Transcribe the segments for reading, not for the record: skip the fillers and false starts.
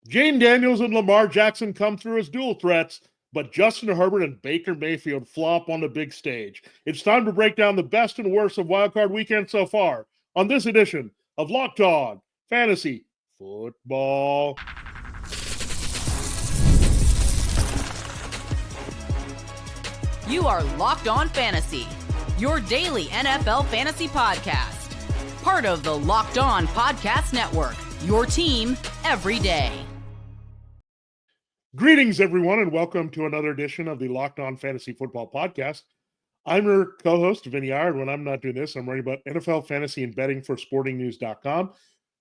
Jayden Daniels and Lamar Jackson come through as dual threats, but Justin Herbert and Baker Mayfield flop on the big stage. It's time to break down the best and worst of Wildcard Weekend so far on this edition of Locked On Fantasy Football. You are Locked On Fantasy, your daily NFL fantasy podcast. Part of the Locked On Podcast Network, your team every day. Greetings, everyone, and welcome to another edition of the Locked On Fantasy Football Podcast. I'm your co-host, Vinnie Iyer, and when I'm not doing this, I'm writing about NFL fantasy and betting for sportingnews.com.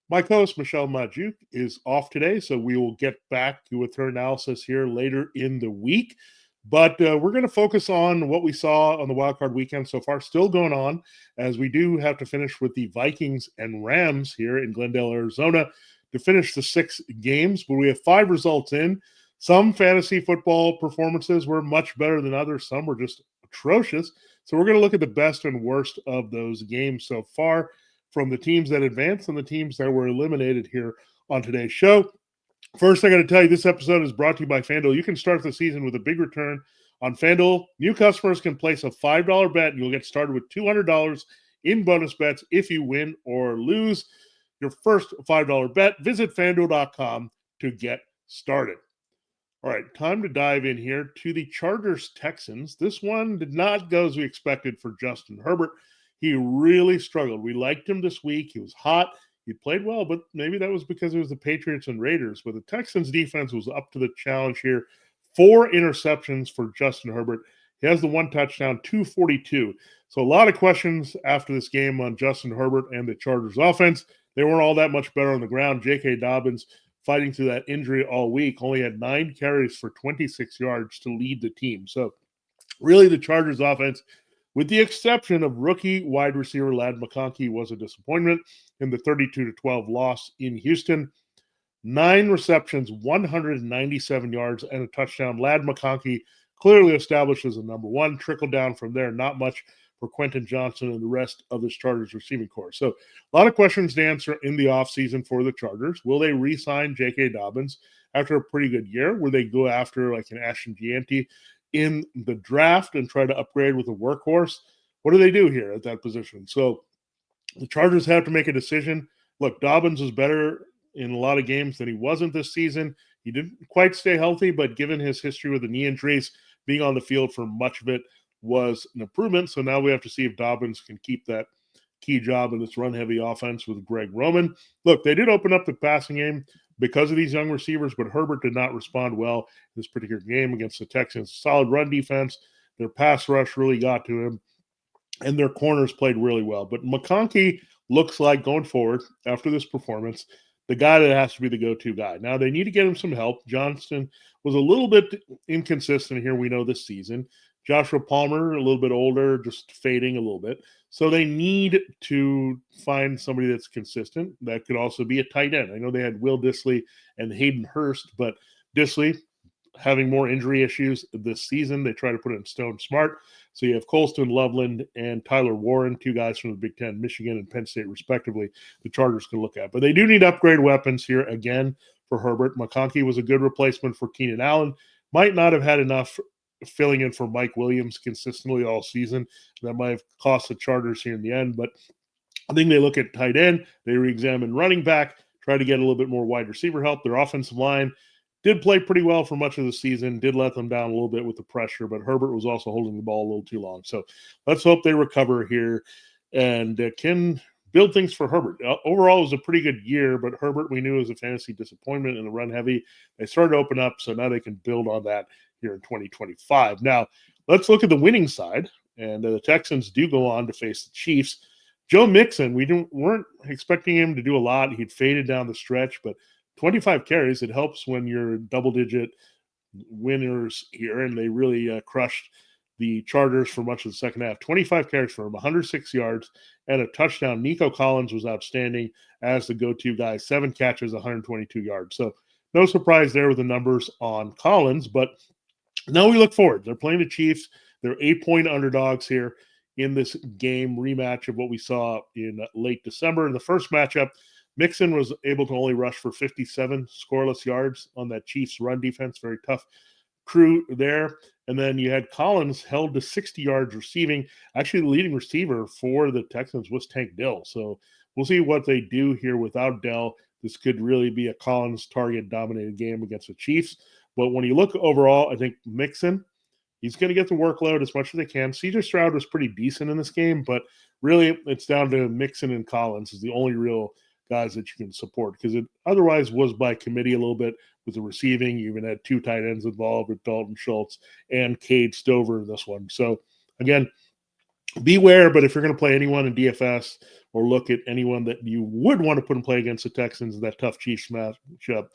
My co-host, Michelle Majuk, is off today, so we will get back with her analysis here later in the week. But we're going to focus on what we saw on the wildcard weekend so far, still going on, as we do have to finish with the Vikings and Rams here in Glendale, Arizona, to finish the 6 games. But we have 5 results in. Some fantasy football performances were much better than others. Some were just atrocious. So we're going to look at the best and worst of those games so far from the teams that advanced and the teams that were eliminated here on today's show. First, I got to tell you, this episode is brought to you by FanDuel. You can start the season with a big return on FanDuel. New customers can place a $5 bet, and you'll get started with $200 in bonus bets if you win or lose your first $5 bet. Visit FanDuel.com to get started. All right, time to dive in here to the Chargers-Texans. This one did not go as we expected for Justin Herbert. He really struggled. We liked him this week. He was hot. He played well, but maybe that was because it was the Patriots and Raiders. But the Texans' defense was up to the challenge here. 4 interceptions for Justin Herbert. He has the 1 touchdown, 242. So a lot of questions after this game on Justin Herbert and the Chargers' offense. They weren't all that much better on the ground. J.K. Dobbins, fighting through that injury all week, only had 9 carries for 26 yards to lead the team. So really the Chargers offense, with the exception of rookie wide receiver Lad McConkey, was a disappointment in the 32-12 loss in Houston. 9 receptions, 197 yards, and a touchdown. Lad McConkey clearly established as a number 1. Trickled down from there, not much for Quentin Johnson and the rest of this Chargers receiving corps. So a lot of questions to answer in the offseason for the Chargers. Will they re-sign J.K. Dobbins after a pretty good year? Will they go after like an Ashton Gianti in the draft and try to upgrade with a workhorse? What do they do here at that position? So the Chargers have to make a decision. Look, Dobbins was better in a lot of games than he wasn't this season. He didn't quite stay healthy, but given his history with the knee injuries, being on the field for much of it was an improvement. So now we have to see if Dobbins can keep that key job in this run-heavy offense with Greg Roman. Look, they did open up the passing game because of these young receivers, but Herbert did not respond well in this particular game against the Texans. Solid run defense. Their pass rush really got to him, and their corners played really well. But McConkey looks like, going forward after this performance, the guy that has to be the go-to guy. Now, they need to get him some help. Johnston was a little bit inconsistent here, we know, this season. Joshua Palmer, a little bit older, just fading a little bit. So they need to find somebody that's consistent. That could also be a tight end. I know they had Will Dissly and Hayden Hurst, but Dissly having more injury issues this season. They try to put it in Stone Smart. So you have Colston Loveland and Tyler Warren, 2 guys from the Big Ten, Michigan and Penn State, respectively, the Chargers can look at. But they do need upgrade weapons here again for Herbert. McConkey was a good replacement for Keenan Allen. Might not have had enough filling in for Mike Williams consistently all season. That might have cost the Chargers here in the end. But I think they look at tight end. They re-examine running back, try to get a little bit more wide receiver help. Their offensive line did play pretty well for much of the season, did let them down a little bit with the pressure, but Herbert was also holding the ball a little too long. So let's hope they recover here and can build things for Herbert. Overall, it was a pretty good year, but Herbert we knew was a fantasy disappointment in the run heavy. They started to open up, so now they can build on that here in 2025. Now, let's look at the winning side, and the Texans do go on to face the Chiefs. Joe Mixon, weren't expecting him to do a lot. He'd faded down the stretch, but 25 carries, it helps when you're double-digit winners here, and they really crushed the Chargers for much of the second half. 25 carries for him, 106 yards, and a touchdown. Nico Collins was outstanding as the go-to guy, 7 catches, 122 yards. So no surprise there with the numbers on Collins, but now we look forward. They're playing the Chiefs. They're 8-point underdogs here in this game rematch of what we saw in late December. In the first matchup, Mixon was able to only rush for 57 scoreless yards on that Chiefs run defense. Very tough crew there. And then you had Collins held to 60 yards receiving. Actually, the leading receiver for the Texans was Tank Dell. So we'll see what they do here without Dell. This could really be a Collins target-dominated game against the Chiefs. But when you look overall, I think Mixon, he's going to get the workload as much as they can. C.J. Stroud was pretty decent in this game, but really it's down to Mixon and Collins is the only real guys that you can support because it otherwise was by committee a little bit with the receiving. You even had two tight ends involved with Dalton Schultz and Cade Stover in this one. So, again, beware, but if you're going to play anyone in DFS or look at anyone that you would want to put in play against the Texans, that tough Chiefs matchup,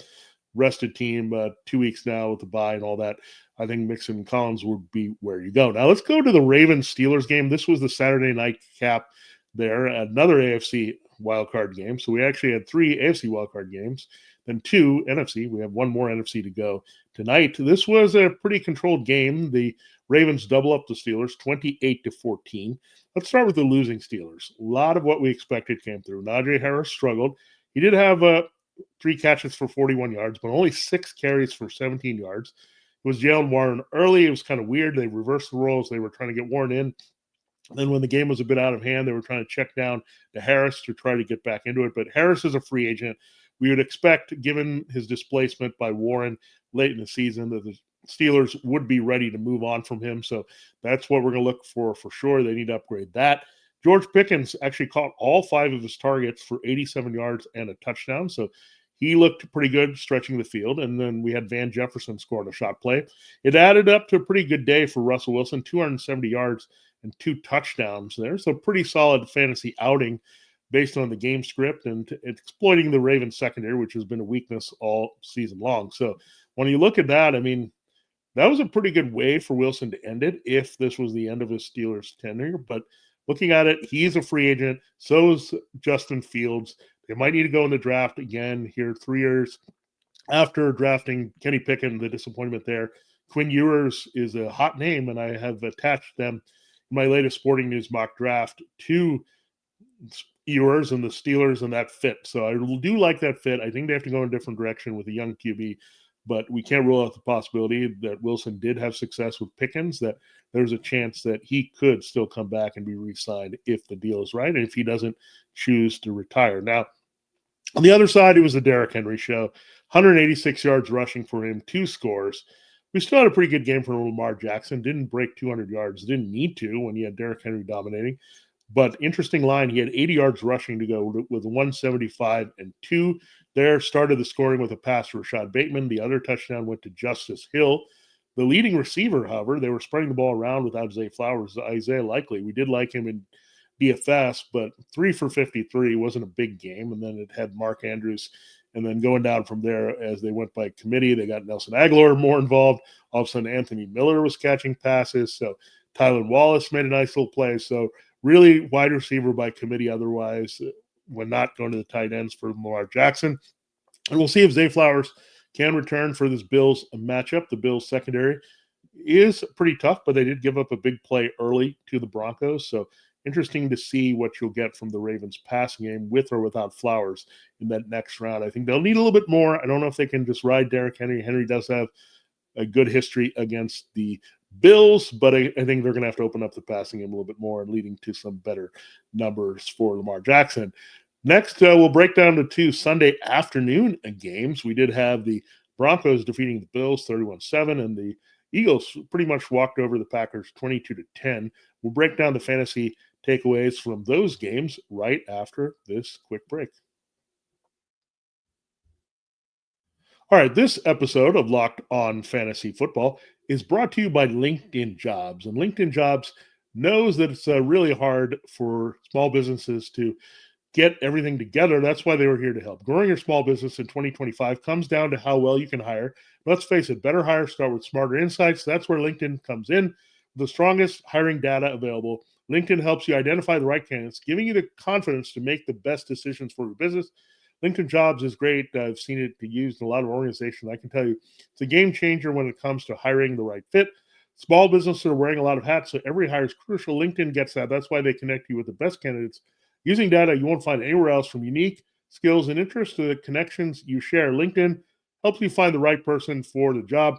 rested team 2 weeks now with the bye and all that, I think Mixon and Collins would be where you go. Now let's go to the Ravens-Steelers game. This was the Saturday night cap there, another AFC wildcard game. So we actually had 3 AFC wildcard games, then 2 NFC. We have one more NFC to go tonight. This was a pretty controlled game. The Ravens double up the Steelers 28-14. Let's start with the losing Steelers. A lot of what we expected came through. Najee Harris struggled. He did have 3 catches for 41 yards, but only 6 carries for 17 yards. It was Jalen Warren early. It was kind of weird. They reversed the roles. They were trying to get Warren in. Then when the game was a bit out of hand, they were trying to check down to Harris to try to get back into it. But Harris is a free agent. We would expect, given his displacement by Warren late in the season, that the Steelers would be ready to move on from him. So that's what we're going to look for sure. They need to upgrade that. George Pickens actually caught all 5 of his targets for 87 yards and a touchdown. So he looked pretty good stretching the field. And then we had Van Jefferson scoring a shot play. It added up to a pretty good day for Russell Wilson, 270 yards and 2 touchdowns there. So pretty solid fantasy outing based on the game script and exploiting the Ravens secondary, which has been a weakness all season long. So when you look at that, I mean, that was a pretty good way for Wilson to end it if this was the end of his Steelers tenure. But looking at it, he's a free agent. So is Justin Fields. They might need to go in the draft again here 3 years after drafting Kenny Pickett, the disappointment there. Quinn Ewers is a hot name, and I have attached them in my latest Sporting News mock draft to Ewers and the Steelers and that fit. So I do like that fit. I think they have to go in a different direction with a young QB, but we can't rule out the possibility that Wilson did have success with Pickens, that there's a chance that he could still come back and be re-signed if the deal is right and if he doesn't choose to retire. Now, on the other side, it was the Derrick Henry show. 186 yards rushing for him, 2 scores. We still had a pretty good game for Lamar Jackson. Didn't break 200 yards. Didn't need to when he had Derrick Henry dominating. But interesting line, he had 80 yards rushing to go with 175 and 2. There started the scoring with a pass to Rashad Bateman. The other touchdown went to Justice Hill. The leading receiver, however, they were spreading the ball around without Zay Flowers. Isaiah Likely, we did like him in DFS, but 3 for 53 wasn't a big game. And then it had Mark Andrews. And then going down from there as they went by committee, they got Nelson Aguilar more involved. All of a sudden, Anthony Miller was catching passes. So Tyler Wallace made a nice little play. So really wide receiver by committee otherwise when not going to the tight ends for Lamar Jackson. And we'll see if Zay Flowers can return for this Bills matchup. The Bills secondary is pretty tough, but they did give up a big play early to the Broncos. So interesting to see what you'll get from the Ravens passing game with or without Flowers in that next round. I think they'll need a little bit more. I don't know if they can just ride Derrick Henry. Henry does have a good history against the Bills, but I think they're going to have to open up the passing game a little bit more and leading to some better numbers for Lamar Jackson. Next, we'll break down the 2 Sunday afternoon games. We did have the Broncos defeating the Bills 31-7, and the Eagles pretty much walked over the Packers 22-10. We'll break down the fantasy takeaways from those games right after this quick break. All right, this episode of Locked On Fantasy Football is brought to you by LinkedIn Jobs. And LinkedIn Jobs knows that it's really hard for small businesses to get everything together. That's why they were here to help. Growing your small business in 2025 comes down to how well you can hire. Let's face it, better hires start with smarter insights. That's where LinkedIn comes in. The strongest hiring data available. LinkedIn helps you identify the right candidates, giving you the confidence to make the best decisions for your business. LinkedIn Jobs is great. I've seen it used in a lot of organizations. I can tell you it's a game changer when it comes to hiring the right fit. Small businesses are wearing a lot of hats, so every hire is crucial. LinkedIn gets that. That's why they connect you with the best candidates using data you won't find anywhere else, from unique skills, and interests to the connections you share. LinkedIn helps you find the right person for the job.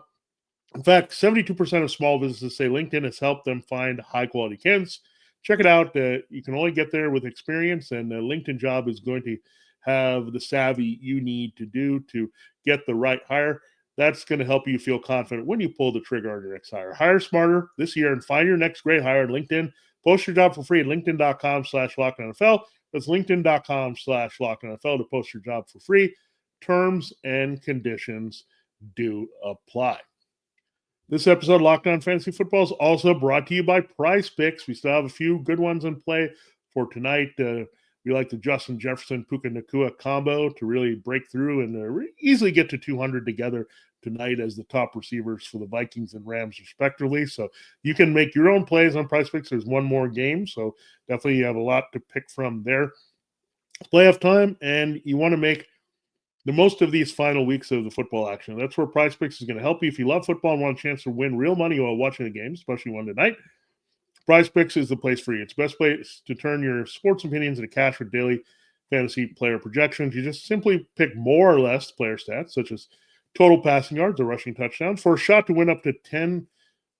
In fact, 72% of small businesses say LinkedIn has helped them find high-quality candidates. Check it out. You can only get there with experience, and a LinkedIn job is going to have the savvy you need to do to get the right hire. That's going to help you feel confident when you pull the trigger on your next hire. Hire smarter this year and find your next great hire on LinkedIn. Post your job for free at linkedin.com/LockedOnNFL. That's linkedin.com/LockedOnNFL to post your job for free. Terms and conditions do apply. This episode of Locked On Fantasy Football is also brought to you by Prize Picks. We still have a few good ones in play for tonight. We like the Justin Jefferson Puka Nacua combo to really break through and easily get to 200 together tonight as the top receivers for the Vikings and Rams, respectively. So you can make your own plays on Prize Picks. There's one more game, so definitely you have a lot to pick from there. Playoff time, and you want to make the most of these final weeks of the football action. That's where Prize Picks is going to help you. If you love football and want a chance to win real money while watching the game, especially one tonight, Prize Picks is the place for you. It's the best place to turn your sports opinions into cash with daily fantasy player projections. You just simply pick more or less player stats, such as total passing yards or rushing touchdowns, for a shot to win up to 10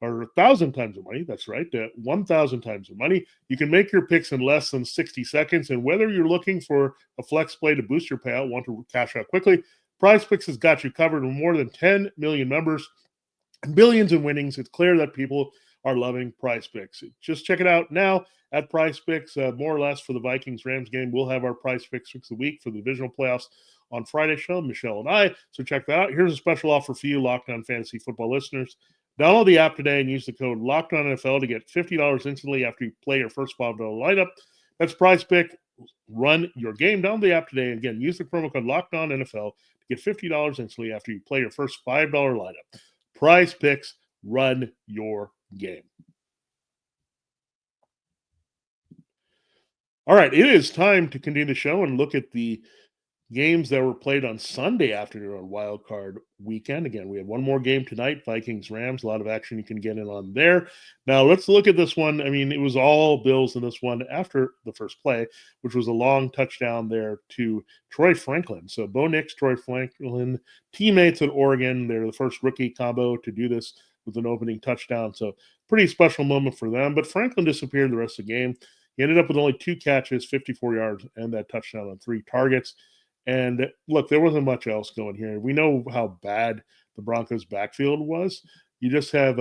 or 1,000 times the money. That's right, 1,000 times the money. You can make your picks in less than 60 seconds. And whether you're looking for a flex play to boost your payout, want to cash out quickly, Prize Picks has got you covered with more than 10 million members and billions in winnings. It's clear that people are loving Prize Picks. Just check it out now at Prize Picks. More or less for the Vikings-Rams game, we'll have our Prize Picks of the week for the divisional playoffs on Friday's show, Michelle and I. So check that out. Here's a special offer for you, Locked On Fantasy Football listeners. Download the app today and use the code LOCKEDONNFL to get $50 instantly after you play your first $5 lineup. That's Prize Pick. Run your game. Download the app today. Again, use the promo code LOCKEDONNFL to get $50 instantly after you play your first $5 lineup. Prize Picks. Run your game. All right, it is time to continue the show and look at the games that were played on Sunday afternoon on Wild Card Weekend. Again, we have one more game tonight, Vikings-Rams. A lot of action you can get in on there. Now, let's look at this one. I mean, it was all Bills in this one after the first play, which was a long touchdown there to Troy Franklin. So, Bo Nix, Troy Franklin, teammates at Oregon. They're the first rookie combo to do this with an opening touchdown. So, pretty special moment for them. But Franklin disappeared the rest of the game. He ended up with only 2 catches, 54 yards, and that touchdown on 3 targets. And look, there wasn't much else going here. We know how bad the Broncos' backfield was. You just have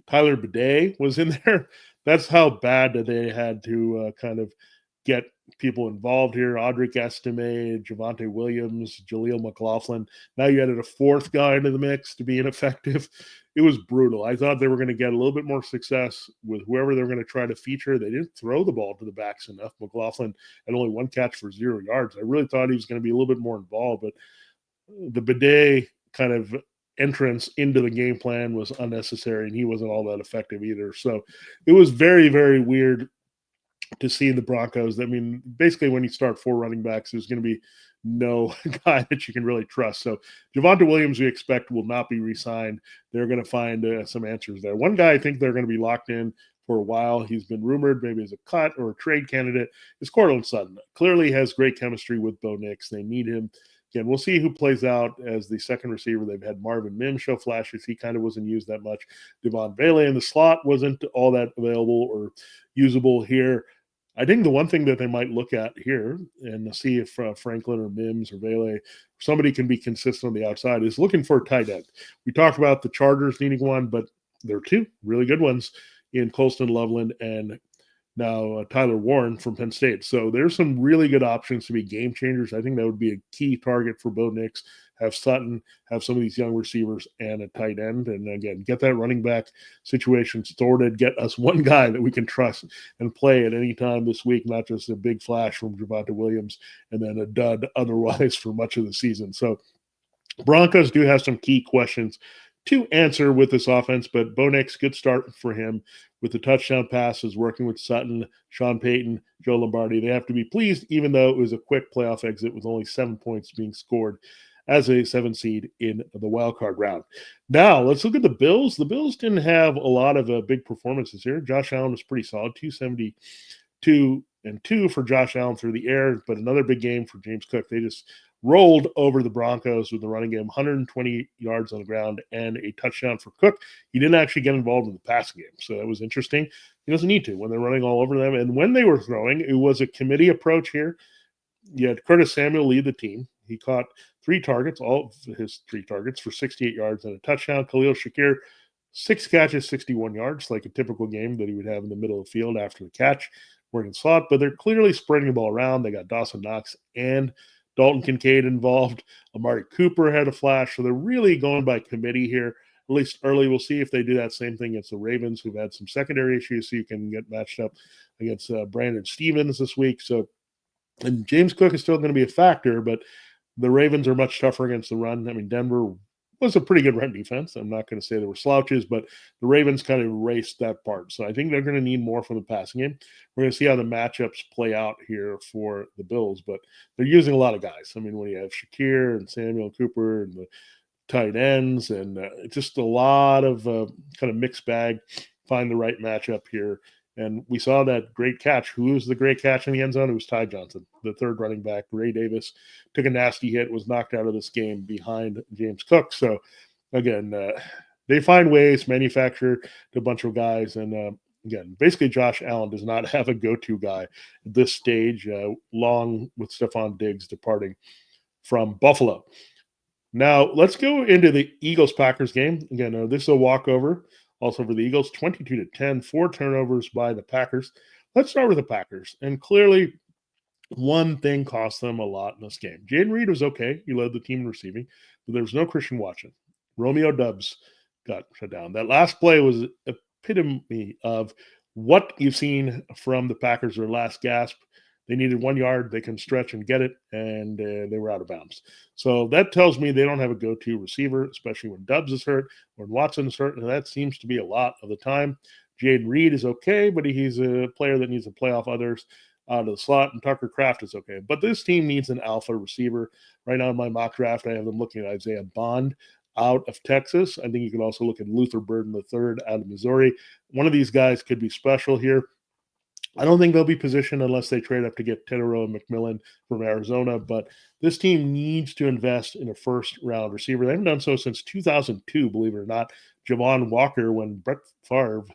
Tyler Bidet was in there. That's how bad that they had to kind of get people involved here. Audric Estime, Javonte Williams, Jaleel McLaughlin. Now you added a 4th guy into the mix to be ineffective. It was brutal. I thought they were going to get a little bit more success with whoever they were going to try to feature. They didn't throw the ball to the backs enough. McLaughlin had only 1 catch for 0 yards. I really thought he was going to be a little bit more involved, but the Bidet kind of entrance into the game plan was unnecessary, and he wasn't all that effective either. So it was very, very weird to see the Broncos. I mean, basically when you start 4 running backs, there's going to be no guy that you can really trust. So Javonte Williams, we expect, will not be re-signed. They're going to find some answers there. One guy I think they're going to be locked in for a while. He's been rumored maybe as a cut or a trade candidate. Is Cortland Sutton. Clearly has great chemistry with Bo Nix. They need him. Again, we'll see who plays out as the second receiver. They've had Marvin Mims show flashes. He kind of wasn't used that much. Devon Vele in the slot wasn't all that available or usable here. I think the one thing that they might look at here and see if Franklin or Mims or Vele, somebody can be consistent on the outside, is looking for a tight end. We talked about the Chargers needing one, but there are 2 really good ones in Colston Loveland and now Tyler Warren from Penn State. So there's some really good options to be game changers. I think that would be a key target for Bo Nix. Have Sutton, have some of these young receivers, and a tight end. And again, get that running back situation sorted. Get us one guy that we can trust and play at any time this week, not just a big flash from Javonte Williams and then a dud otherwise for much of the season. So Broncos do have some key questions to answer with this offense, but Bo Nix, good start for him with the touchdown passes, working with Sutton, Sean Payton, Joe Lombardi. They have to be pleased, even though it was a quick playoff exit with only 7 points being scored as a 7 seed in the wild card round. Now, let's look at the Bills. The Bills didn't have a lot of big performances here. Josh Allen was pretty solid, 272 and 2 for Josh Allen through the air, but another big game for James Cook. They just rolled over the Broncos with the running game, 120 yards on the ground and a touchdown for Cook. He didn't actually get involved in the passing game, so that was interesting. He doesn't need to when they're running all over them. And when they were throwing, it was a committee approach here. You had Curtis Samuel lead the team. He caught 3 targets, all of his 3 targets for 68 yards and a touchdown. Khalil Shakir, 6 catches, 61 yards, like a typical game that he would have in the middle of the field after the catch, working slot. But they're clearly spreading the ball around. They got Dawson Knox and Dalton Kincaid involved. Amari Cooper had a flash. So they're really going by committee here, at least early. We'll see if they do that same thing against the Ravens, who've had some secondary issues, so you can get matched up against Brandon Stevens this week. So, and James Cook is still going to be a factor, but the Ravens are much tougher against the run. I mean, Denver was a pretty good run defense. I'm not going to say they were slouches, but the Ravens kind of erased that part. So I think they're going to need more from the passing game. We're going to see how the matchups play out here for the Bills, but they're using a lot of guys. I mean, when you have Shakir and Samuel Cooper and the tight ends and just a lot of kind of mixed bag, find the right matchup here. And we saw that great catch. Who was the great catch in the end zone? It was Ty Johnson, the third running back. Ray Davis took a nasty hit, was knocked out of this game behind James Cook. So, again, they find ways, manufacture a bunch of guys. And, again, basically Josh Allen does not have a go-to guy at this stage, long with Stephon Diggs departing from Buffalo. Now, let's go into the Eagles-Packers game. Again, this is a walkover. Also for the Eagles, 22-10, 4 turnovers by the Packers. Let's start with the Packers. And clearly, one thing cost them a lot in this game. Jayden Reed was okay. He led the team in receiving, but there was no Christian Watson. Romeo Doubs got shut down. That last play was epitome of what you've seen from the Packers, their last gasp. They needed 1 yard. They can stretch and get it, and they were out of bounds. So that tells me they don't have a go-to receiver, especially when Doubs is hurt, when Watson's hurt, and that seems to be a lot of the time. Jayden Reed is okay, but he's a player that needs to play off others out of the slot, and Tucker Kraft is okay. But this team needs an alpha receiver. Right now in my mock draft, I have them looking at Isaiah Bond out of Texas. I think you can also look at Luther Burden III out of Missouri. One of these guys could be special here. I don't think they'll be positioned unless they trade up to get Tedero and McMillan from Arizona, but this team needs to invest in a first-round receiver. They haven't done so since 2002, believe it or not. Javon Walker, when Brett Favre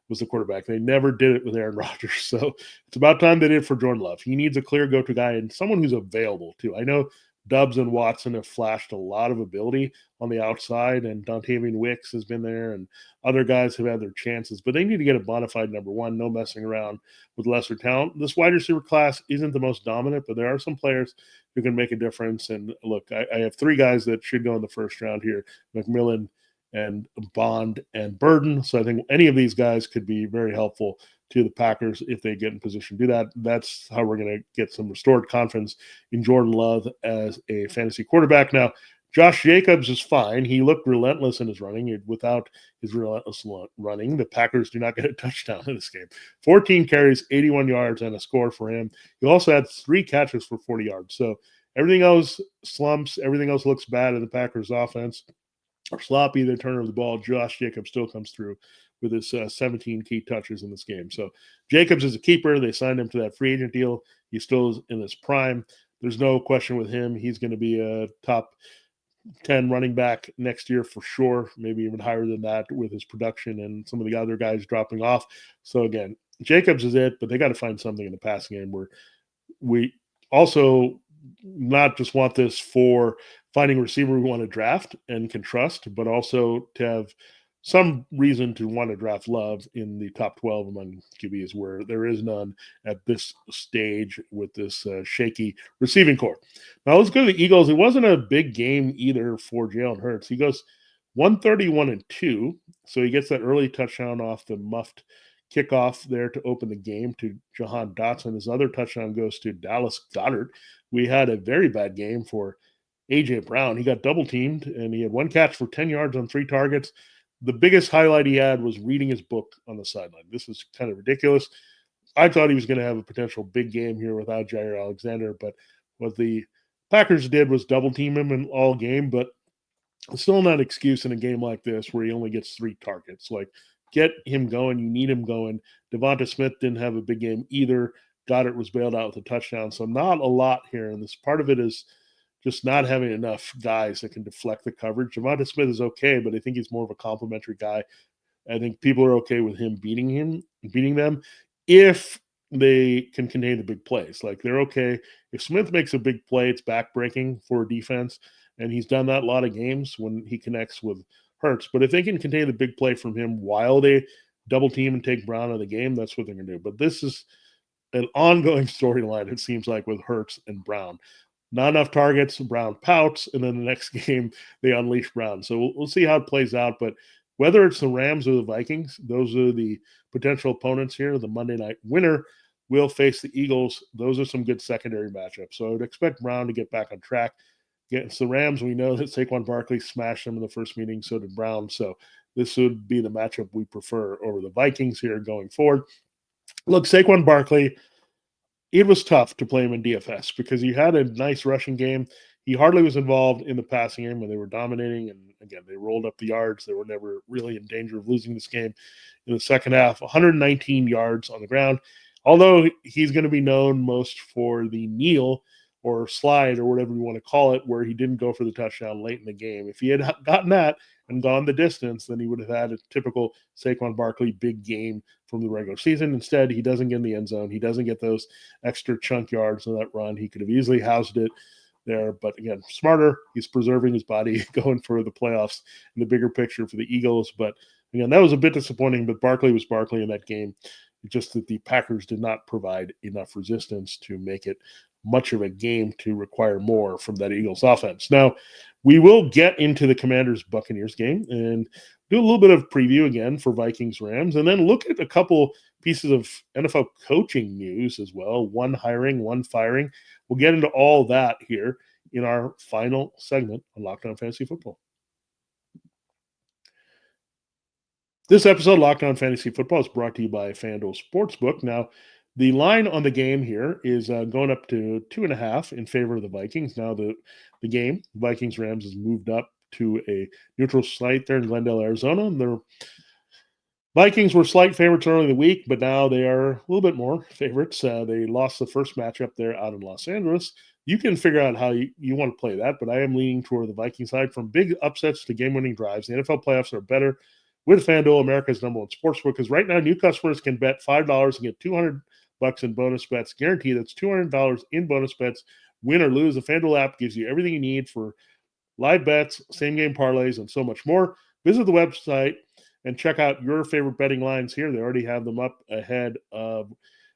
was the quarterback. They never did it with Aaron Rodgers, so it's about time they did it for Jordan Love. He needs a clear go-to guy and someone who's available, too. I know Doubs and Watson have flashed a lot of ability on the outside, and Dontavian Wicks has been there, and other guys have had their chances, but they need to get a bona fide number one, no messing around with lesser talent. This wide receiver class isn't the most dominant, but there are some players who can make a difference. And look, I have 3 guys that should go in the first round here, McMillan and Bond and Burden. So I think any of these guys could be very helpful to the Packers if they get in position to do that. That's how we're going to get some restored confidence in Jordan Love as a fantasy quarterback. Now, Josh Jacobs is fine. He looked relentless in his running. Without his relentless running, the Packers do not get a touchdown in this game. 14 carries, 81 yards, and a score for him. He also had 3 catches for 40 yards. So everything else slumps. Everything else looks bad in the Packers offense. Or sloppy, the turn of the ball. Josh Jacobs still comes through with his 17 key touches in this game. So Jacobs is a keeper. They signed him to that free agent deal. He still is in his prime. There's no question with him. He's going to be a top 10 running back next year for sure, maybe even higher than that with his production and some of the other guys dropping off. So again, Jacobs is it, but they got to find something in the passing game where we also not just want this for finding a receiver we want to draft and can trust, but also to have some reason to want to draft Love in the top 12 among QBs, where there is none at this stage with this shaky receiving core. Now let's go to the Eagles. It wasn't a big game either for Jalen Hurts. He goes 131-2, so he gets that early touchdown off the muffed kickoff there to open the game to Jahan Dotson. His other touchdown goes to Dallas Goedert. We had a very bad game for A.J. Brown. He got double teamed, and he had 1 catch for 10 yards on 3 targets. The biggest highlight he had was reading his book on the sideline. This is kind of ridiculous. I thought he was going to have a potential big game here without Jair Alexander, but what the Packers did was double team him in all game, but it's still not an excuse in a game like this where he only gets 3 targets. Like, get him going. You need him going. Devonta Smith didn't have a big game either. Goddard was bailed out with a touchdown. So not a lot here. And this part of it is just not having enough guys that can deflect the coverage. Devonta Smith is okay, but I think he's more of a complimentary guy. I think people are okay with him beating them if they can contain the big plays. Like they're okay. If Smith makes a big play, it's backbreaking for defense. And he's done that a lot of games when he connects with Hurts. But if they can contain the big play from him while they double team and take Brown out of the game, that's what they're going to do. But this is an ongoing storyline, it seems like, with Hurts and Brown. Not enough targets, Brown pouts, and then the next game they unleash Brown. So we'll see how it plays out. But whether it's the Rams or the Vikings, those are the potential opponents here. The Monday night winner will face the Eagles. Those are some good secondary matchups. So I would expect Brown to get back on track. Against the Rams, we know that Saquon Barkley smashed them in the first meeting, so did Brown. So this would be the matchup we prefer over the Vikings here going forward. Look, Saquon Barkley, it was tough to play him in DFS because he had a nice rushing game. He hardly was involved in the passing game when they were dominating. And again, they rolled up the yards. They were never really in danger of losing this game in the second half. 119 yards on the ground. Although he's going to be known most for the kneel or slide or whatever you want to call it, where he didn't go for the touchdown late in the game. If he had gotten that and gone the distance, then he would have had a typical Saquon Barkley big game from the regular season. Instead, he doesn't get in the end zone. He doesn't get those extra chunk yards on that run. He could have easily housed it there. But again, smarter. He's preserving his body, going for the playoffs in the bigger picture for the Eagles. But again, that was a bit disappointing, but Barkley was Barkley in that game. Just that the Packers did not provide enough resistance to make it much of a game to require more from that Eagles offense. Now, we will get into the Commanders-Buccaneers game and do a little bit of preview again for Vikings-Rams, and then look at a couple pieces of NFL coaching news as well. One hiring, one firing. We'll get into all that here in our final segment on Locked On Fantasy Football. This episode of Locked On Fantasy Football is brought to you by FanDuel Sportsbook. Now, the line on the game here is going up to 2.5 in favor of the Vikings. Now, the game, Vikings-Rams, has moved up to a neutral site there in Glendale, Arizona. And the Vikings were slight favorites early in the week, but now they are a little bit more favorites. They lost the first matchup there out in Los Angeles. You can figure out how you want to play that, but I am leaning toward the Viking side. From big upsets to game-winning drives, the NFL playoffs are better with FanDuel, America's number one sportsbook, because right now new customers can bet $5 and get $200 in bonus bets. Guaranteed, that's $200 in bonus bets, win or lose. The FanDuel app gives you everything you need for live bets, same-game parlays, and so much more. Visit the website and check out your favorite betting lines here. They already have them up ahead of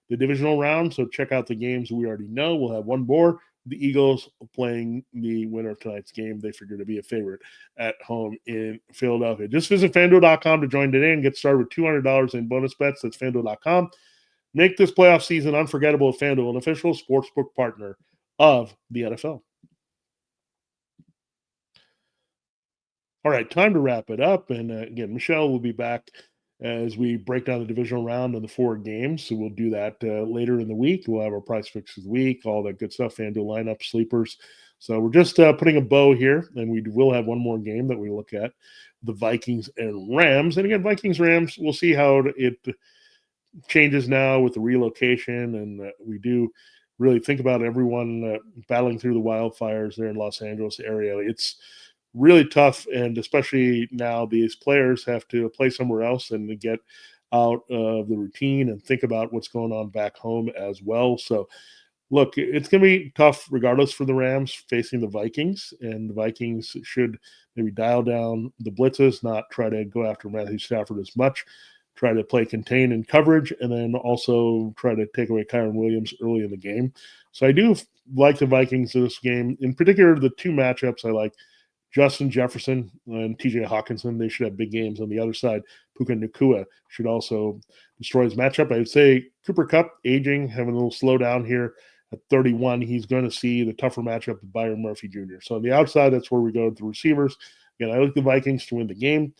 the divisional round, so check out the games we already know. We'll have one more. The Eagles playing the winner of tonight's game. They figure to be a favorite at home in Philadelphia. Just visit FanDuel.com to join today and get started with $200 in bonus bets. That's FanDuel.com. Make this playoff season unforgettable with FanDuel, an official sportsbook partner of the NFL. All right, time to wrap it up. And again, Michelle will be back as we break down the divisional round and the 4 games. So we'll do that later in the week. We'll have our price picks of the week, all that good stuff, FanDuel lineup, sleepers. So we're just putting a bow here, and we will have one more game that we look at, the Vikings and Rams. And again, Vikings-Rams, we'll see how it changes now with the relocation, and we do really think about everyone battling through the wildfires there in Los Angeles area. It's really tough, and especially now these players have to play somewhere else and to get out of the routine and think about what's going on back home as well. So, look, it's going to be tough regardless for the Rams facing the Vikings, and the Vikings should maybe dial down the blitzes, not try to go after Matthew Stafford as much, try to play contain and coverage, and then also try to take away Kyren Williams early in the game. So I do like the Vikings in this game. In particular, the 2 matchups I like, Justin Jefferson and TJ Hawkinson, they should have big games. On the other side, Puka Nacua should also destroy his matchup. I would say Cooper Kupp, aging, having a little slowdown here at 31. He's going to see the tougher matchup with Byron Murphy Jr. So on the outside, that's where we go with the receivers. Again, I like the Vikings to win the game.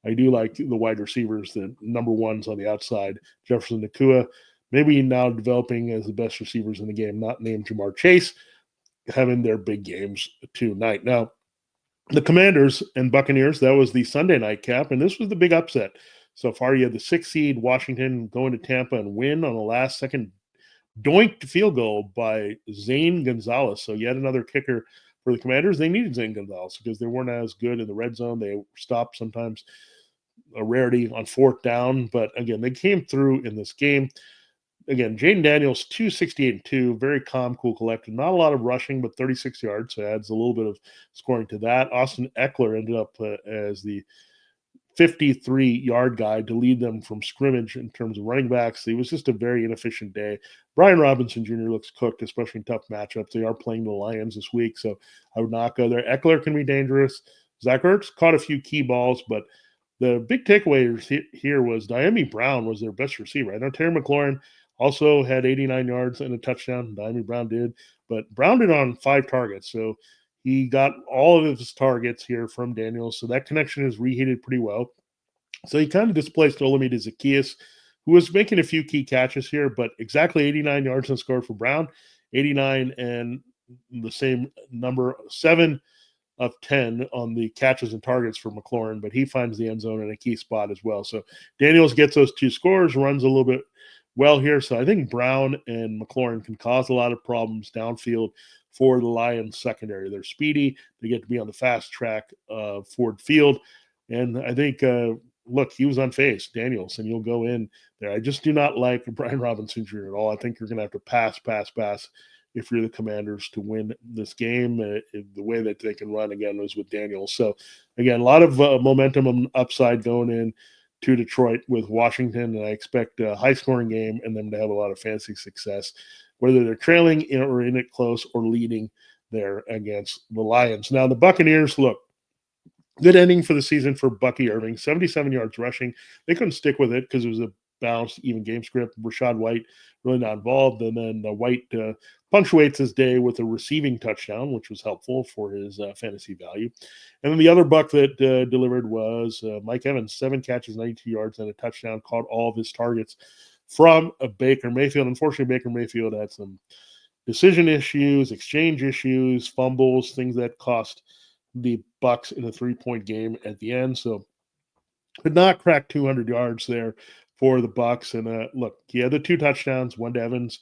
I do like the wide receivers, the number ones on the outside, Jefferson, Nacua, maybe now developing as the best receivers in the game, not named Jamar Chase, having their big games tonight. Now, the Commanders and Buccaneers, that was the Sunday night cap, and this was the big upset. So far, you had the 6th seed Washington going to Tampa and win on a last-second doinked field goal by Zane Gonzalez. So yet another kicker for the Commanders. They needed Zane Gonzalez because they weren't as good in the red zone. They stopped sometimes, a rarity on fourth down. But again, they came through in this game. Again, Jayden Daniels, 268 and 2, very calm, cool, collected. Not a lot of rushing, but 36 yards. So adds a little bit of scoring to that. Austin Eckler ended up as the 53-yard guy to lead them from scrimmage in terms of running backs. It was just a very inefficient day. Brian Robinson Jr. looks cooked, especially in tough matchups. They are playing the Lions this week, so I would not go there. Eckler can be dangerous. Zach Ertz caught a few key balls, but the big takeaway here was Dyami Brown was their best receiver. I know Terry McLaurin also had 89 yards and a touchdown. Dyami Brown did, but Brown did on 5 targets, so he got all of his targets here from Daniels, so that connection is reheated pretty well. So he kind of displaced Olamide Zaccheaus, who was making a few key catches here, but exactly 89 yards and scored for Brown, 89 and the same number, 7 of 10 on the catches and targets for McLaurin, but he finds the end zone in a key spot as well. So Daniels gets those 2 scores, runs a little bit well here. So I think Brown and McLaurin can cause a lot of problems downfield for the Lions secondary. They're speedy. They get to be on the fast track Ford Field. And I think, look, he was unfazed, Daniels, and you'll go in there. I just do not like Brian Robinson Jr. at all. I think you're going to have to pass if you're the Commanders to win this game. The way that they can run, again, was with Daniels. So, again, a lot of momentum and upside going in to Detroit with Washington, and I expect a high-scoring game and them to have a lot of fantasy success, whether they're trailing or in it close or leading there against the Lions. Now, the Buccaneers, look, good ending for the season for Bucky Irving, 77 yards rushing. They couldn't stick with it because it was a balanced, even game script. Rashad White really not involved. And then White punctuates his day with a receiving touchdown, which was helpful for his fantasy value. And then the other buck that delivered was Mike Evans, 7 catches, 92 yards, and a touchdown, caught all of his targets from Baker Mayfield. Unfortunately, Baker Mayfield had some decision issues, exchange issues, fumbles, things that cost the Bucks in a 3-point game at the end. So could not crack 200 yards there for the Bucks. And look, he had the 2 touchdowns, one to Evans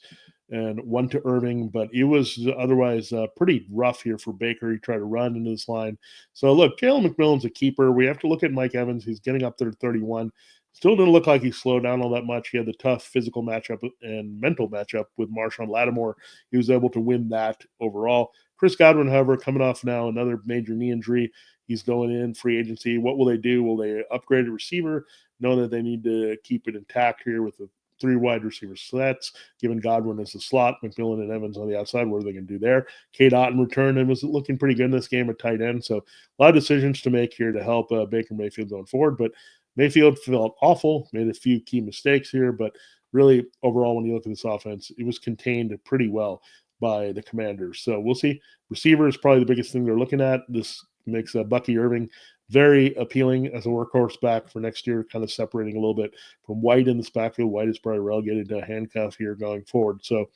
and one to Irving, but it was otherwise pretty rough here for Baker. He tried to run into this line. So look, Jalen McMillan's a keeper. We have to look at Mike Evans. He's getting up there to 31. Still didn't look like he slowed down all that much. He had the tough physical matchup and mental matchup with Marshawn Lattimore. He was able to win that overall. Chris Godwin, however, coming off now another major knee injury. He's going in free agency. What will they do? Will they upgrade a receiver? Know that they need to keep it intact here with the 3 wide receiver sets, given Godwin as the slot, McMillan and Evans on the outside. What are they going to do there? Cade Otton returned and was looking pretty good in this game at tight end. So a lot of decisions to make here to help Baker Mayfield going forward. But Mayfield felt awful, made a few key mistakes here, but really overall, when you look at this offense, it was contained pretty well by the Commanders. So we'll see. Receiver is probably the biggest thing they're looking at. This makes Bucky Irving very appealing as a workhorse back for next year, kind of separating a little bit from White in this backfield. White is probably relegated to a handcuff here going forward. So,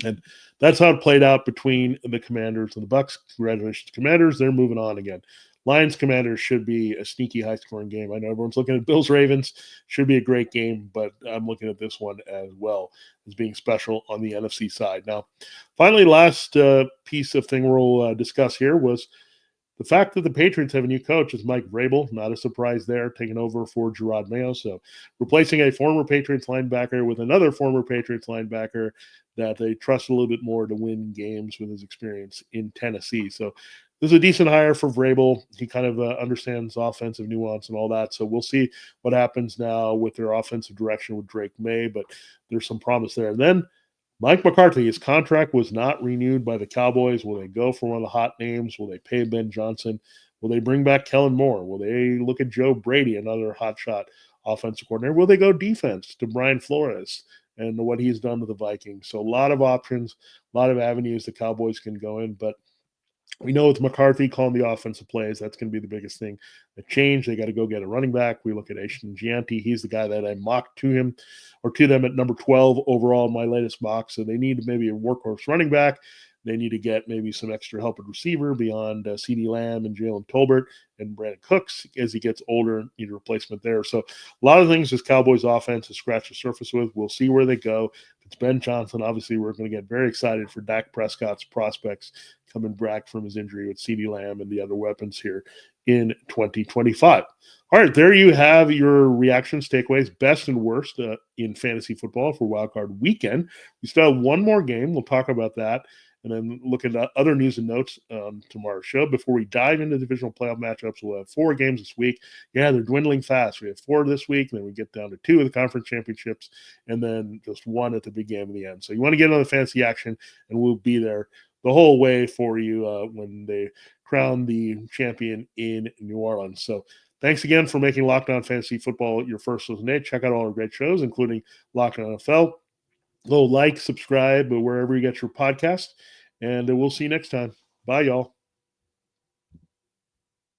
and that's how it played out between the Commanders and the Bucks. Congratulations, Commanders. They're moving on again. Lions Commanders should be a sneaky high scoring game. I know everyone's looking at Bills Ravens. Should be a great game, but I'm looking at this one as well as being special on the NFC side. Now, finally, last piece of thing we'll discuss here was the fact that the Patriots have a new coach is Mike Vrabel. Not a surprise there, taking over for Gerard Mayo. So replacing a former Patriots linebacker with another former Patriots linebacker that they trust a little bit more to win games with his experience in Tennessee. So this is a decent hire for Vrabel. He kind of understands offensive nuance and all that. So we'll see what happens now with their offensive direction with Drake May, but there's some promise there. And then Mike McCarthy, his contract was not renewed by the Cowboys. Will they go for one of the hot names? Will they pay Ben Johnson? Will they bring back Kellen Moore? Will they look at Joe Brady, another hotshot offensive coordinator? Will they go defense to Brian Flores and what he's done to the Vikings? So a lot of options, a lot of avenues the Cowboys can go in, but we know with McCarthy calling the offensive plays, that's going to be the biggest thing that change. They got to go get a running back. We look at Ashton Gianti. He's the guy that I mocked to him or to them at number 12 overall in my latest mock. So they need maybe a workhorse running back. They need to get maybe some extra help at receiver beyond CeeDee Lamb and Jalen Tolbert and Brandon Cooks as he gets older, need a replacement there. So a lot of things this Cowboys offense has scratched the surface with. We'll see where they go. it's Ben Johnson. Obviously, we're going to get very excited for Dak Prescott's prospects coming back from his injury with CeeDee Lamb and the other weapons here in 2025. All right, there you have your reactions, takeaways, best and worst in fantasy football for wildcard weekend. We still have one more game. We'll talk about that and then look at other news and notes on tomorrow's show. Before we dive into divisional playoff matchups, we'll have 4 games this week. Yeah, they're dwindling fast. We have 4 this week, and then we get down to 2 of the conference championships, and then just 1 at the beginning and the end. So you want to get on the fantasy action, and we'll be there the whole way for you when they crown the champion in New Orleans. So thanks again for making Locked On Fantasy Football your first listen day. Check out all our great shows, including Locked On NFL. Go like, subscribe, wherever you get your podcast, and we'll see you next time. Bye, y'all.